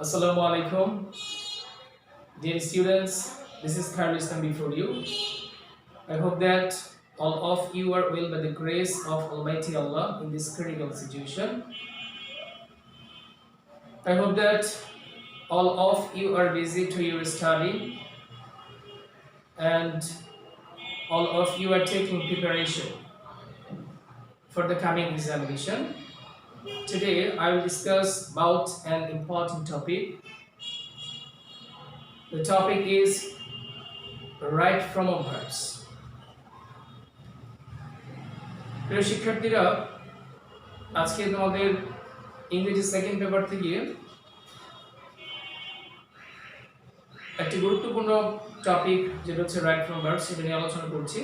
Assalamu alaikum, dear students. This is Khairul Islam before you. I hope that all of you are well by the grace of Almighty Allah in this critical situation. I hope that all of you are busy to your study and all of you are taking preparation for the coming examination. Today I will discuss about an important topic. The topic is right from verbs. প্রিয় শিক্ষার্থীরা, আজকে তোমাদের ইংরেজি second paper থেকে একটি গুরুত্বপূর্ণ topic যেটা হচ্ছে রাইট ফ্রম ভার্বস সেটা নিয়ে আলোচনা করছি।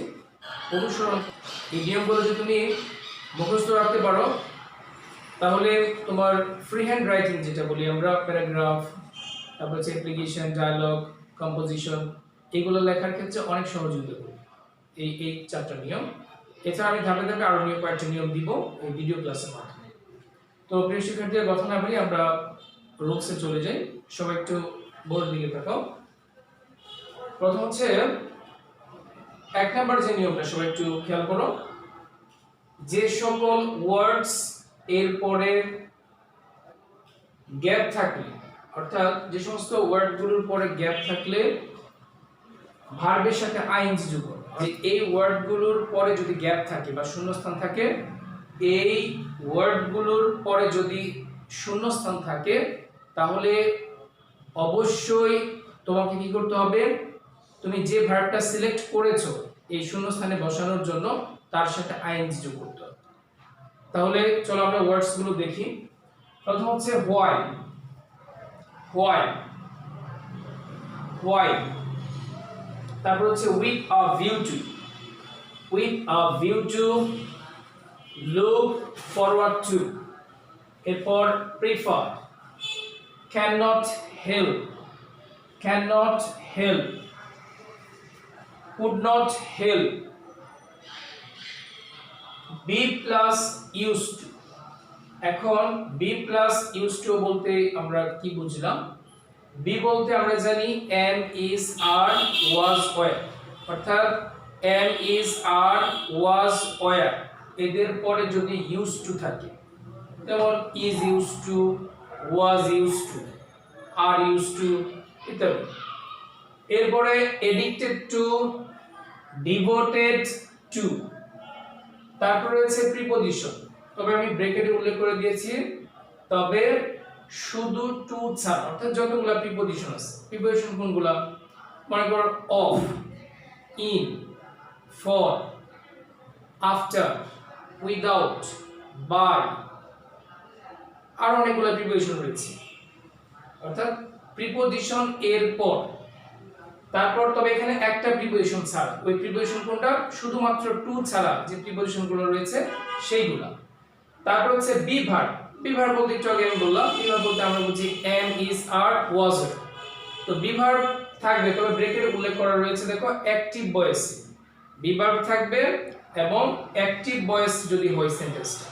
অনুসরণ এই নিয়মগুলো যদি তুমি মুখস্থ রাখতে পারো তাহলে তোমার ফ্রি হ্যান্ড রাইটিং যেটা বলি আমরা, প্যারাগ্রাফ, তারপর হচ্ছে অ্যাপ্লিকেশন, ডায়ালগ, কম্পোজিশন, এগুলো লেখার ক্ষেত্রে অনেক সহযোগিতা করবে এই চারটা নিয়ম। এছাড়া আমি ধাপে ধাপে আরো কয়েকটা নিয়ম দিব এই ভিডিও ক্লাসের মাধ্যমে। তো প্রিয় শিক্ষার্থীরা, কথা না বলি আমরা রুলসে চলে যাই। সবাই একটু বোর্ড দিকে তাকাও। প্রথম হচ্ছে 1 নাম্বার যে নিয়মটা, সবাই একটু খেয়াল করো। যে সকল ওয়ার্ডস এর পরে গ্যাপ থাকলে, অর্থাৎ যে সমস্ত ওয়ার্ডগুলোর পরে গ্যাপ থাকলে ভার্বের সাথে আইএনজি যোগ করো। এই ওয়ার্ডগুলোর পরে যদি গ্যাপ থাকে বা শূন্যস্থান থাকে, এই ওয়ার্ডগুলোর পরে যদি শূন্যস্থান থাকে তাহলে অবশ্যই তোমাকে কি করতে হবে, তুমি যে ভার্বটা সিলেক্ট করেছো এই শূন্যস্থানে বসানোর জন্য তার সাথে আইএনজি যোগ করতে হবে। তাহলে চলো আমরা ওয়ার্ডস গুলো দেখি। প্রথম হচ্ছে হোয়াইল। হোয়াইল হোয়াইল তারপর হচ্ছে with a view to. With a view to, look forward to, এরপর prefer, can not help, can not help, could not help, be plus used to. এখন বি প্লাস ইউজ টু বলতে আমরা কি বুঝলাম? Be বলতে আমরা জানি am is are was were, অর্থাৎ am is are was were এদের পরে যদি ইউজ টু থাকে, যেমন is used to, was used to, are used two ইত্যাদি। এরপরে এডিক্টেড টু, ডিভোটেড টু, তারপর রয়েছে প্রিপোজিশন। তবে আমি ব্র্যাকেটে উল্লেখ করে দিয়েছি, তবে শুধু টু ছাড়া, অর্থাৎ যতগুলা প্রিপোজিশন আছে। প্রিপোজিশন কোনগুলা? মনে করো of, in, for, after, without, by, আর অনেকগুলা প্রিপোজিশন রয়েছে, অর্থাৎ প্রিপোজিশন এর পর। তারপর তবে এখানে একটা প্রিপোজিশন ছাড়া, ওই প্রিপোজিশন কোনটা? শুধুমাত্র টু ছাড়া যে প্রিপোজিশন গুলো রয়েছে সেইগুলা। তারপর হচ্ছে বি ভার্ব। বি ভার্ব বলতে একটু আগে আমি বললাম, বি ভার্ব বলতে আমরা বুঝি এম ইজ আর ওয়াজ। তো বি ভার্ব থাকবে, তবে ব্রেকেটে উল্লেখ করা রয়েছে, দেখো অ্যাক্টিভ ভয়েস। বি ভার্ব থাকবে এবং অ্যাক্টিভ ভয়েস যদি হয় সেন্টেন্সটা।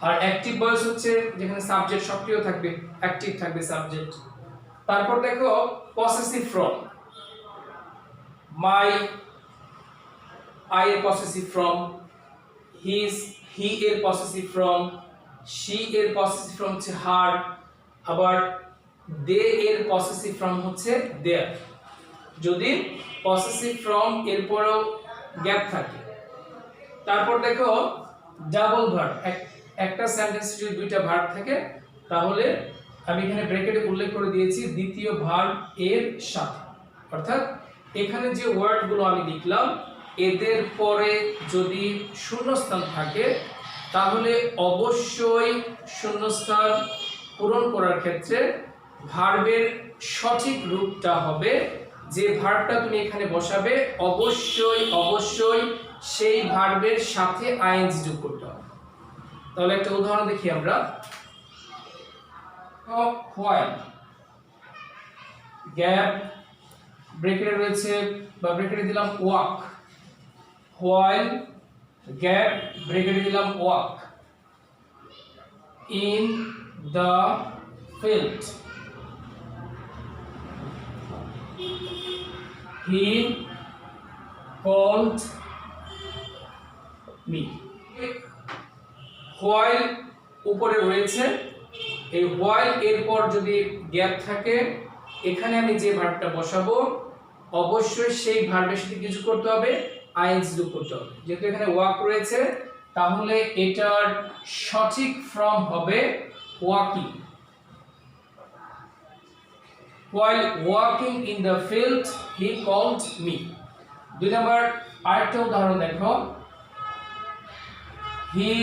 আর অ্যাক্টিভ ভয়েস হচ্ছে যেখানে সাবজেক্ট সক্রিয় থাকবে, অ্যাক্টিভ থাকবে সাবজেক্ট। তারপর দেখো পসেসিভ ফ্রম। মাই, আই এর পসেসিভ ফ্রম, হিজ, হি এর পসেসিভ ফ্রম, শি এর পসেসিভ ফ্রম হচ্ছে হার, আবার দে এর পসেসিভ ফ্রম হচ্ছে দেয়ার। যদি পসেসিভ ফ্রম এর পরেও গ্যাপ থাকে। তারপর দেখো ডাবল ভার্ব। একটা সেন্টেন্সে যদি দুইটা ভার্ব থাকে তাহলে আমি এখানে ব্র্যাকেটে উল্লেখ করে দিয়েছি দ্বিতীয় ভার্ব এর সাথে, অর্থাৎ এখানে যে ওয়ার্ডগুলো আমি লিখলাম এদের পরে যদি শূন্যস্থান থাকে তাহলে অবশ্যই শূন্যস্থান পূরণ করার ক্ষেত্রে ভার্বের সঠিক রূপটা হবে, যে ভার্বটা তুমি এখানে বসাবে অবশ্যই অবশ্যই সেই ভার্বের সাথে আইএনজি যোগ করতে হবে। তাহলে একটা উদাহরণ দেখি আমরা। হোয়াইল, গ্যাপ, ব্রেকেটে রয়েছে বা ব্রেকেটে দিলাম ওয়াক। হোয়াইল, গ্যাপ, ব্রেকেটে দিলাম walk. in the felt. He called me. while উপরে রয়েছে, এই while এরপর যদি গ্যাপ থাকে, এখানে আমি যে ভার্বটা বসাবো অবশ্যই সেই ভার্বের সাথে কিছু করতে হবে, আইএনজি যোগ করতে হবে। যেহেতু এখানে ওয়াক রয়েছে, তাহলে এটার সঠিক ফর্ম হবে walking. While walking in the field, he called me. 2 নম্বর আরেকটা উদাহরণ দেখো, he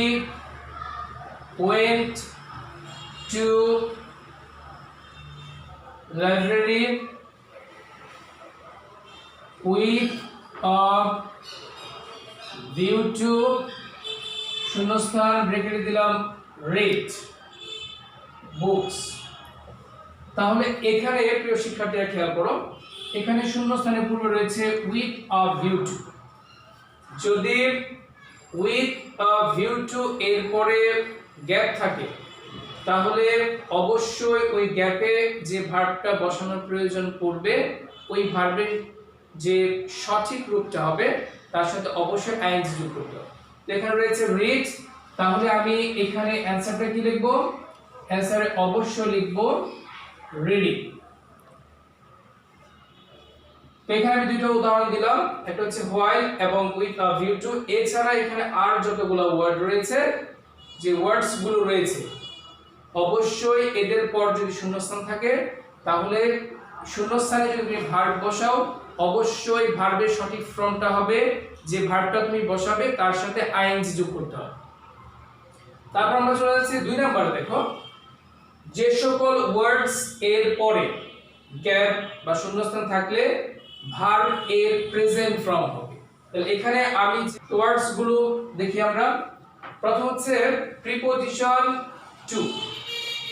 went to library with a view to শূন্যস্থান ব্রেকেটে দিলাম read books। তাহলে এখানে প্রিয় শিক্ষার্থীরা খেয়াল করো, এখানে শূন্যস্থানের পূর্বে রয়েছে with a view to। যদি with a view to এর পরে গ্যাপ থাকে, তাহলে অবশ্যই ওই গ্যাপে যে ভার্বটা বসানোর প্রয়োজন পড়বে, ওই ভার্বের যে সঠিক রূপটা হবে তার সাথে অবশ্যই আইএনজি যোগ করতে হবে। তো এখানে রয়েছে রিড, তাহলে আমি এখানে অ্যানসারটা কি লিখব? অ্যানসারে অবশ্যই লিখব রিডিং। তো এখানে আমি দুটো উদাহরণ দিলাম, একটা হচ্ছে while এবং with a view to। এছাড়া এখানে আর যতগুলো ওয়ার্ড রয়েছে, যে ওয়ার্ডস গুলো রয়েছে, অবশ্যই এদের পর যদি শূন্যস্থান থাকে, তাহলে শূন্যস্থানে যদি তুমি ভার্ব বসাও, অবশ্যই ভার্বের সঠিক ফর্মটা হবে যে ভার্বটা তুমি বসাবে তার সাথে আইএনজি যোগ করতে হবে। তারপর আমরা চলে যাচ্ছি 2 নম্বরে। দেখো, যে সকল ওয়ার্ডস এর পরে গ্যাপ বা শূন্যস্থান থাকলে ভার্ব এর প্রেজেন্ট ফর্ম হবে। তাহলে এখানে আমি ওয়ার্ডস গুলো দেখি আমরা। প্রথম হচ্ছে প্রিপোজিশন টু,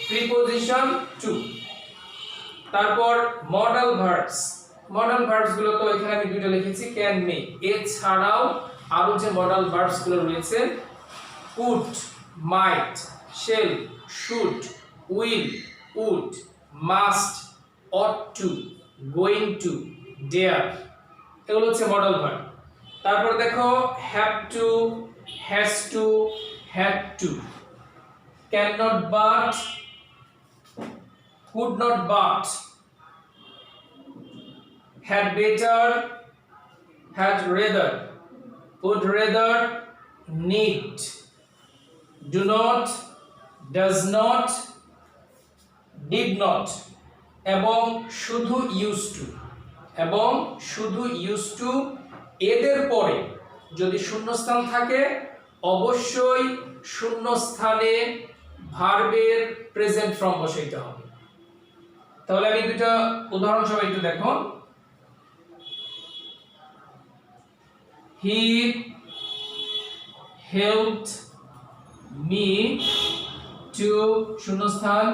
প্রিপোজিশন টু। তারপর মডাল ভার্বস, মডাল ভার্বস গুলো তো এখানে আমি দুটো লিখেছি, ক্যান, মে। এছাড়াও আরো যে মডাল ভার্বস গুলো রয়েছে, could, might, shall, should, will, would, must, ought to, going to, dare, এগুলো হচ্ছে মডাল ভার্ব। তারপর দেখো have to, has to, had to, can not but, could not but, had better, had rather, would rather, need, do not, does not, did not, এবং শুধু used to, এবং শুধু used to এদের পরে যদি শূন্যস্থান থাকে, অবশ্যই শূন্যস্থানে ভার্বের প্রেজেন্ট ফর্ম বসাইতে হবে। তাহলে আমি দুটো উদাহরণ সবাই একটু দেখো। He helped me to শূন্যস্থান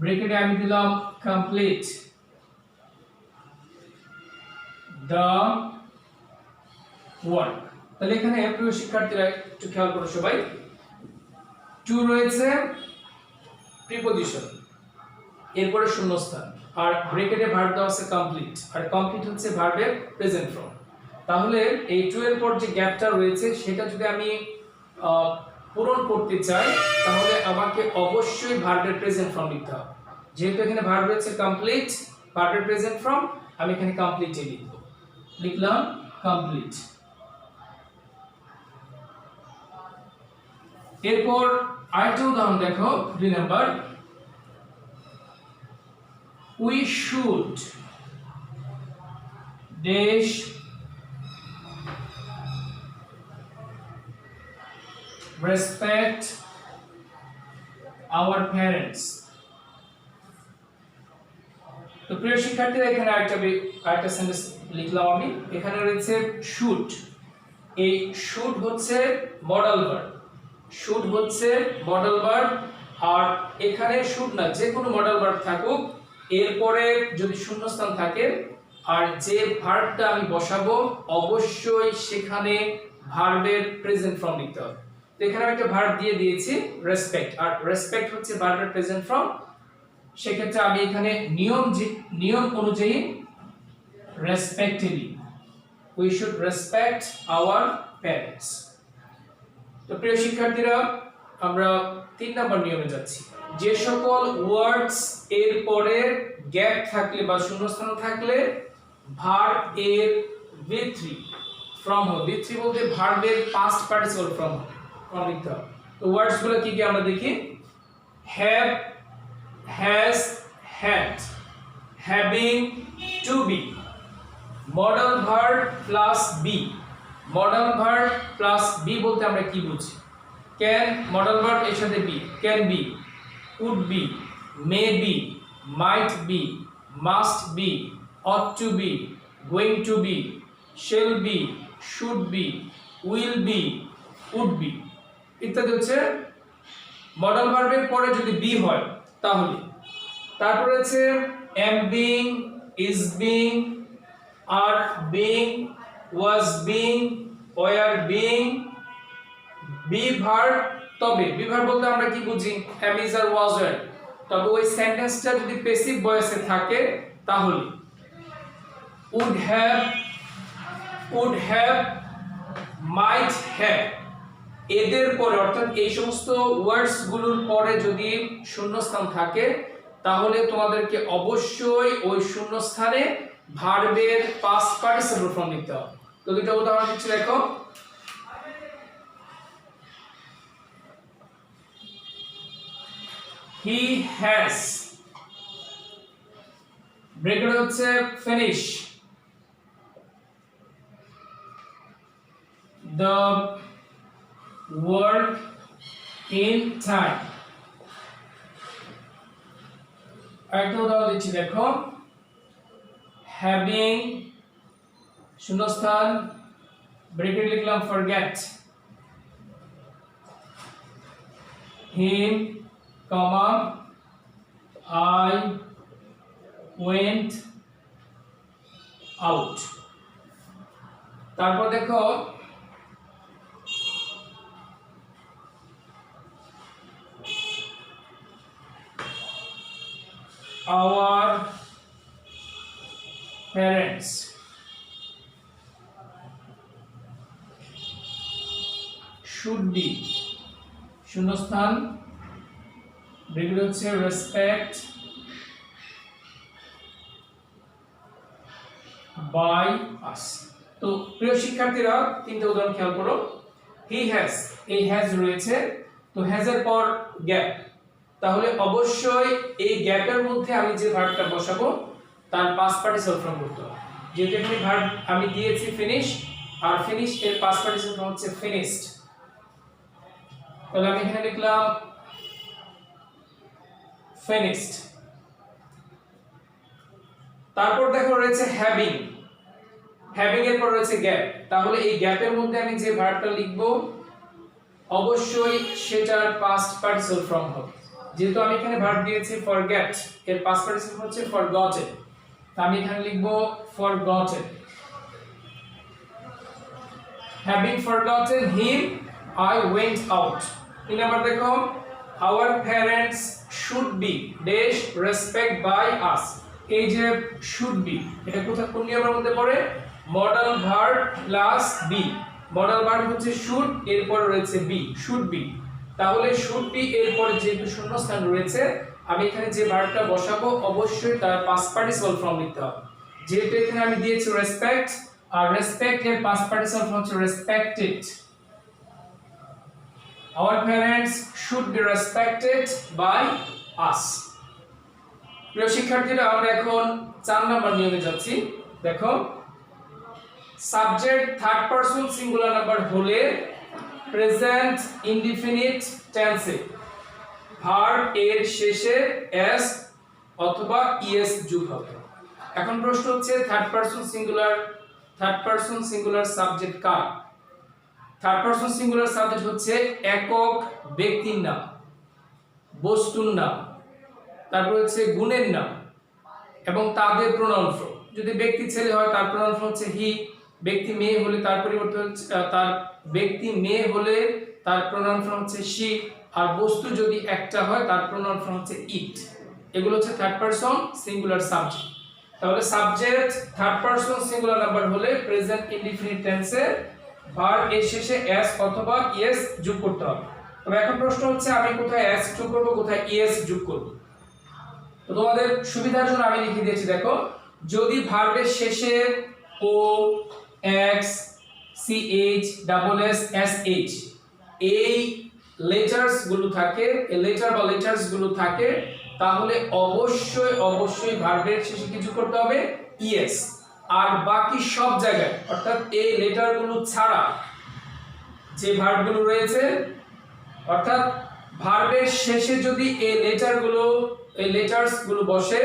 ব্রেকেটে আমি দিলাম complete the work। তাহলে এখানে প্রিয় শিক্ষার্থীরা একটু খেয়াল করো সবাই, টু রয়েছে প্রিপোজিশন, এরপরে শূন্যস্থান, আর ব্রেকেটে ভার্ব দেওয়া আছে কমপ্লিট, আর কমপ্লিট হচ্ছে ভার্বের প্রেজেন্ট ফর্ম। তাহলে এই টু এর পর যে গ্যাপটা রয়েছে সেটা যদি আমি পূরণ করতে চাই, তাহলে আমাকে অবশ্যই ভার্বের প্রেজেন্ট ফর্ম লিখতে হবে। যেহেতু এখানে ভার্ব রয়েছে কমপ্লিট, ভার্বের প্রেজেন্ট ফর্ম আমি এখানে কমপ্লিটে লিখব, লিখলাম কমপ্লিট। এরপর আরেকটা উদাহরণ দেখো, 2 number, we should dash respect our parents। তো প্রিয় শিক্ষার্থীরা এখানে আরেকটা সেন্টেন্স লিখলাম আমি। এখানে রয়েছে should, এই should হচ্ছে মডাল ভার্ব, should হচ্ছে মডাল ভার্ব, আর এখানে should না যে কোনো মডাল ভার্ব থাকুক, এরপরে যদি শূন্যস্থান থাকে আর যে ভার্বটা আমি বসাবো অবশ্যই সেখানে ভার্বের প্রেজেন্ট ফর্ম লিখতে হবে। তো এখানে আমি একটা ভার্ব দিয়ে দিয়েছি রেসপেক্ট, আর রেসপেক্ট হচ্ছে ভার্বের প্রেজেন্ট ফর্ম। সেক্ষেত্রে আমি এখানে নিয়ম অনুযায়ী respectively, we should respect our parents. তো প্রিয় শিক্ষার্থীরা, আমরা 3 নম্বর নিয়মে যাচ্ছি। যে সকল ওয়ার্ডস এর পরে গ্যাপ থাকলে বা শূন্যস্থান থাকলে ভার্ব এর V3 ফ্রম হবে। V3 বলতে ভার্বের পাস্ট পার্টিসিপল ফ্রম লিখতে হবে। তো ওয়ার্ডস গুলো কি কি আমরা দেখি। Have, has, had, having, to be, modal verb plus be. Modal verb plus be বলতে আমরা কি বুঝি। ক্যান, মডাল ভার্ব এর সাথে be, can be, would be, may be, might be, must be, ought to be, going to be, shall be, should be, will be, would be ইত্যাদি হচ্ছে modal ভার্বের পরে যদি বি হয় তাহলে। তারপর আছে am being, is being, are being, was being, were being, be verb। তবে বি ভার্ব বলতে আমরা কি বুঝি, am, is, are, was, were। তবে ওই সেন্টেন্সটা যদি প্যাসিভ ভয়েসে থাকে তাহলে would have, might have এদের পরে, অর্থাৎ এই সমস্ত ওয়ার্ডস গুলোর পরে যদি শূন্যস্থান থাকে তাহলে তোমাদেরকে অবশ্যই ওই শূন্যস্থানে ভার্বের পাস্ট পার্টিসিপল ফর্ম নিতে হবে। তো দুটো উদাহরণ দিচ্ছি, দেখো। He has, ব্রেকেট হচ্ছে finish, the work in time। আরেকটা উদাহরণ দিচ্ছি, দেখো। having শূন্যস্থান ব্রেকেট লিখলাম forget, him, comma, I went out। তারপর দেখো our parents, should be শূন্যস্থান ব্রেকেট হচ্ছে রেসপেক্ট বাই আস। তো প্রিয় শিক্ষার্থীরা, তিনটা উদাহরণ খেয়াল করো। হি হ্যাজ, এই হ্যাজ রয়েছে, তো হ্যাজ এর পর গ্যাপ, তাহলে অবশ্যই এই গ্যাপের মধ্যে আমি যে ভার্বটা বসাবো তার পাস্ট পার্টিসিপল ফর্ম করতে হবে। যেহেতু এখানে ভার্ব আমি দিয়েছি ফিনিশ, আর ফিনিশ এর পাস্ট পার্টিসিপল ফর্ম হচ্ছে ফিনিশড। তাহলে আমি এখানে লিখলাম finished। তারপর দেখো রয়েছে হ্যাভিং, হ্যাভিং এর পর রয়েছে গ্যাপ, তাহলে এই গ্যাপের মধ্যে আমি যে ভার্বটা লিখব অবশ্যই সেটার পাস্ট পার্টিসিপল ফর্ম হবে। যেহেতু আমি এখানে ভার্ব দিয়েছি forget, এর পাস্ট পার্টিসিপল হচ্ছে forgotten, তো আমি এখানে লিখব forgotten। having forgotten him, I went out। তিন নাম্বার দেখো, our parents should be dash respect by us। এই যে should be, এটা কোথায় কোন নিয়মের মধ্যে পড়ে, modal verb plus be. Modal verb হচ্ছে should, এরপর রয়েছে বি, should be। তাহলে should be এরপর যেহেতু শূন্যস্থান রয়েছে, আমি এখানে যে ভার্বটা বসাবো অবশ্যই তার পাস্ট পার্টিসিপল ফর্ম নিতে হবে। যেহেতু এখানে আমি দিয়েছি রেসপেক্ট, আর রেসপেক্ট এর পাস্ট পার্টিসিপল ফর্ম হচ্ছে respected. Our parents should be respected by us। প্রিয় শিক্ষার্থীরা, আমরা এখন 4 নম্বর নিয়মে যাচ্ছি। দেখো, subject third person singular number হলে প্রেজেন্ট ইনডিফিনিট টেন্সে ভার্ব এর শেষে s অথবা es যোগ হবে। এখন প্রশ্ন হচ্ছে থার্ড পারসন সিঙ্গুলার সাবজেক্ট কার? থার্ড পারসন সিঙ্গুলার সাবজেক্ট হচ্ছে একক ব্যক্তির নাম, বস্তুর নাম, তারপর হচ্ছে গুণের নাম এবং তাদের প্রোনাউন ফর্ম। যদি ব্যক্তি ছেলে হয় তার প্রোনাউন ফর্ম হচ্ছে হি, ব্যক্তি মেয়ে হলে তার পরিবর্তে হচ্ছে তার প্রোনাউন ফর্ম হচ্ছে শি, আর বস্তু যদি একটা হয় তার প্রোনাউন ফর্ম হচ্ছে ইট। এগুলো হচ্ছে থার্ড পারসন সিঙ্গুলার সাবজেক্ট। তাহলে subject third person singular number হলে প্রেজেন্ট ইনডিফিনিট টেন্সে ভার্ব এর শেষে s অথবা es যোগ করতে হবে। তবে এখন প্রশ্ন হচ্ছে আমি কোথায় s যোগ করব, কোথায় es যোগ করব। তো তোমাদের সুবিধার জন্য আমি লিখে দিয়েছি, দেখো যদি ভার্বের শেষে o x ch double s sh এই লেটারস গুলো থাকে, এই লেটার বা লেটারস গুলো থাকে, তাহলে অবশ্যই ভার্বের শেষে কিছু করতে হবে es। আর বাকি সব জায়গায় অর্থাৎ এই লেটার গুলো ছাড়া যে ভার্ব গুলো রয়েছে, অর্থাৎ ভার্বের শেষে যদি এই লেটার্স গুলো বসে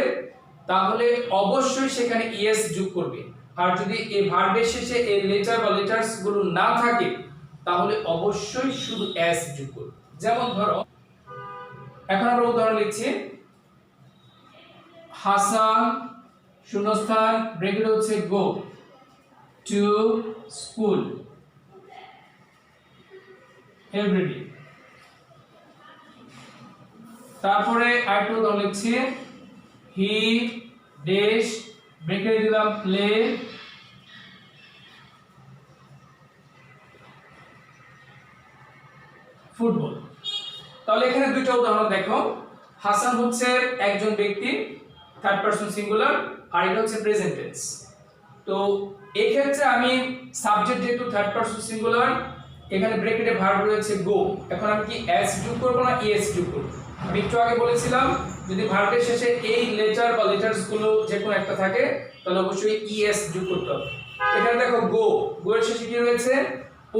তাহলে অবশ্যই সেখানে es যোগ করবে। আর যদি এই ভার্বের শেষে এই লেটার বা লেটার্স গুলো না থাকে তাহলে অবশ্যই শুধু s যোগ করবে। যেমন ধরো এখন আমরা উদাহরণ লিখছি, হাসান শূন্যস্থান ব্রেকেট হচ্ছে গো টু স্কুল এভরিডে। তারপরে আরেকটা উদাহরণ লিখছি, হি ড্যাশ ব্রেকেট দিলাম প্লে ফুটবল। তাহলে এখানে দুইটা উদাহরণ দেখো, হাসান হচ্ছে একজন ব্যক্তি থার্ড পারসন সিঙ্গুলার, আর এটা হচ্ছে প্রেজেন্ট টেন্স। তো এই ক্ষেত্রে আমি সাবজেক্ট যেহেতু থার্ড পারসন সিঙ্গুলার, এখানে ব্র্যাকেটে ভার্ব রয়েছে গো, এখন আমি কি s যোগ করব না es যোগ করব? আমি একটু আগে বলেছিলাম যদি ভার্বের শেষে এই লেটার বা লেটারস গুলো যে কোনো একটা থাকে তাহলে অবশ্যই es যোগ করতে হবে। এখানে দেখো গো এর শেষে কি রয়েছে,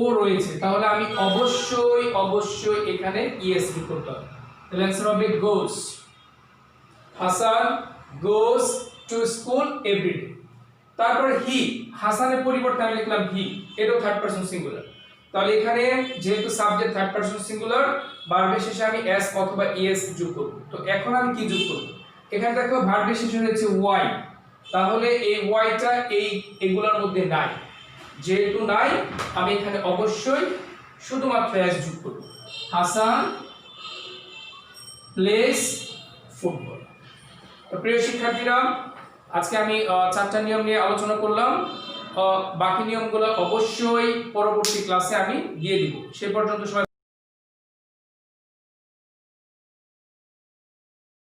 ও রয়েছে, তাহলে আমি অবশ্যই এখানে es যোগ করতে হবে। তাহলে आंसर হবে goes. Hasan goes to school every day. তারপর হি, হাসানের পরিবর্তে আমি লিখলাম হি, এটাও থার্ড পারসন সিঙ্গুলার। তাহলে এখানে যেহেতু সাবজেক্ট থার্ড পারসন সিঙ্গুলার, ভার্বের শেষে আমি s অথবা es যোগ করব। তো এখন আমি কি যোগ করব? এখানে দেখো ভার্বের শেষে রয়েছে y, তাহলে এই yটা এগুলোর মধ্যে নাই, যেহেতু নাই আমি এখানে অবশ্যই শুধুমাত্র s যোগ করব। Hasan plays football. তো প্রিয় শিক্ষার্থীরা, আজকে আমি 4টা নিয়ম নিয়ে আলোচনা করলাম। বাকি নিয়মগুলো অবশ্যই পরবর্তী ক্লাসে আমি দিয়ে দিব। সে পর্যন্ত সবাই